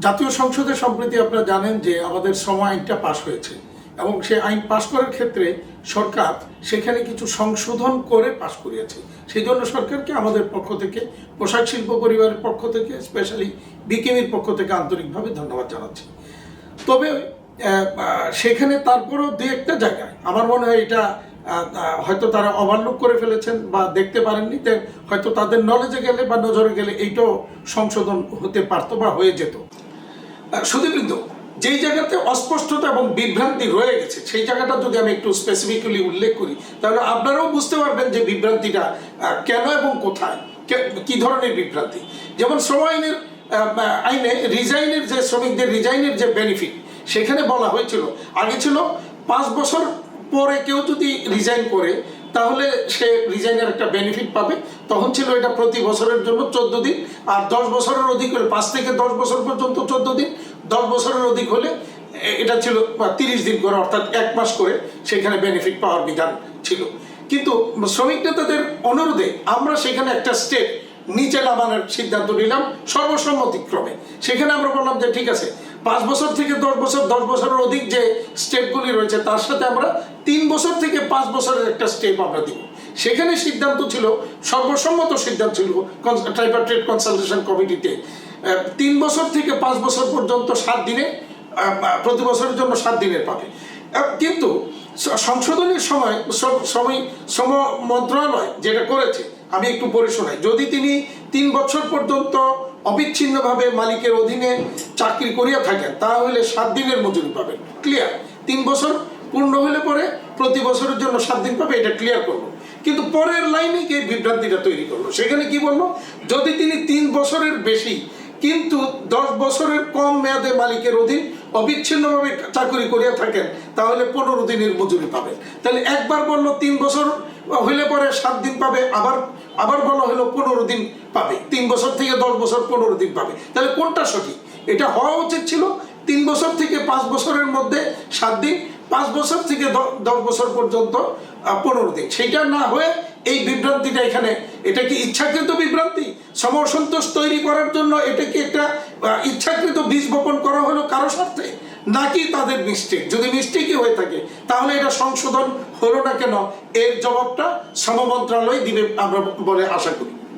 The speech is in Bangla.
জাতীয় সংসদে সম্প্রতি আপনারা জানেন যে আমাদের শ্রম আইনটা পাশ হয়েছে এবং সেই আইন পাশ করার ক্ষেত্রে সরকার সেখানে কিছু সংশোধন করে পাশ করিয়েছে। সেই জন্য সরকারকে আমাদের পক্ষ থেকে, পোশাক শিল্প পরিবারের পক্ষ থেকে, স্পেশালি বিকেমির পক্ষ থেকে আন্তরিকভাবে ধন্যবাদ জানাচ্ছি। তবে সেখানে তারপরেও দু একটা জায়গায় আমার মনে হয় এটা হয়তো তারা ওভারলুক করে ফেলেছেন বা দেখতে পারেননি, হয়তো তাদের নলেজে গেলে বা নজরে গেলে এইটাও সংশোধন হতে পারতো বা হয়ে যেত। শুধুবৃন্দ, যেই জায়গাতে অস্পষ্টতা এবং বিভ্রান্তি রয়ে গেছে সেই জায়গাটা যদি আমি একটু স্পেসিফিক্যালি উল্লেখ করি, তাহলে আপনারাও বুঝতে পারবেন যে বিভ্রান্তিটা কেন এবং কোথায়, কি ধরনের বিভ্রান্তি। যেমন শ্রম আইনে রিজাইনের যে শ্রমিকদের রিজাইনের যে বেনিফিট, সেখানে বলা হয়েছিল আগে ছিল 5 বছর পরে কেউ যদি রিজাইন করে তাহলে সে রিজাইনের একটা বেনিফিট পাবে। তখন ছিল এটা প্রতি বছরের জন্য 14 দিন, আর 10 বছরের অধিক হলে 5 থেকে 10 বছর পর্যন্ত 14 দিন, 10 বছরের অধিক হলে এটা ছিল 30 দিন করে, অর্থাৎ 1 মাস করে সেখানে বেনিফিট পাওয়ার বিধান ছিল। কিন্তু শ্রমিক নেতাদের অনুরোধে আমরা সেখানে একটা স্টেপ নিচে নামানোর সিদ্ধান্ত নিলাম সর্বসম্মতিক্রমে। সেখানে আমরা বললাম যে ঠিক আছে, 5 বছর থেকে 10 বছর, 10 বছরের অধিক যে স্টেপগুলি রয়েছে তার সাথে আমরা 3 বছর থেকে 5 বছরের একটা স্টেপ আমরা দিব। সেখানে সিদ্ধান্ত ছিল, সর্বসম্মত সিদ্ধান্ত ছিল ট্রাইপার্টাইট কনসালটেশন কমিটিতে, 3 বছর থেকে 5 বছর পর্যন্ত 7 দিনে, প্রতি বছরের জন্য 7 দিনের পাবে। কিন্তু সংশোধনের সময় শ্রম মন্ত্রণালয় যেটা করেছে, আমি একটু পড়ে শোনাই। যদি তিনি 3 বছর পর্যন্ত অবিচ্ছিন্নভাবে মালিকের অধীনে চাকরি করিয়া থাকেন তাহলে 7 দিনের মজুরি পাবেন। ক্লিয়ার? 3 বছর পূর্ণ হলে পরে প্রতি বছরের জন্য 7 দিন পাবে, এটা ক্লিয়ার করলো। কিন্তু পরের লাইনে গিয়ে বিভ্রান্তিটা তৈরি করলো। সেখানে কি বললো, যদি তিনি 3 বছরের বেশি কিন্তু 10 বছরের কম মেয়াদে মালিকের অধীন অবিচ্ছিন্নভাবে চাকরি করিয়া থাকেন তাহলে 15 দিনের মজুরি পাবেন। তাহলে একবার বললো 3 বছর হইলে পরে 7 দিন পাবে, আবার বলা হলো 15 দিন পাবে। 3 বছর থেকে 10 বছর 15 দিন পাবে। তাহলে কোনটা সঠিক? এটা হওয়া উচিত ছিল 3 বছর থেকে 5 বছরের মধ্যে 7 দিন, 5 বছর থেকে 10 বছর পর্যন্ত 15 দিন। সেটা না হয়ে এই বিভ্রান্তিটা এখানে, এটা কি ইচ্ছাকৃত বিভ্রান্তি? সমসন্তোষ তৈরি করার জন্য এটা কি একটা ইচ্ছাকৃত বীজ বপন করা হলো কারো স্বার্থে, নাকি তাদের মিস্টেক? যদি মিস্টেকই হয়ে থাকে তাহলে এটা সংশোধন হলো না কেন, এর জবাবটা শ্রম মন্ত্রণালয় দিবে আমরা বলে আশা করি।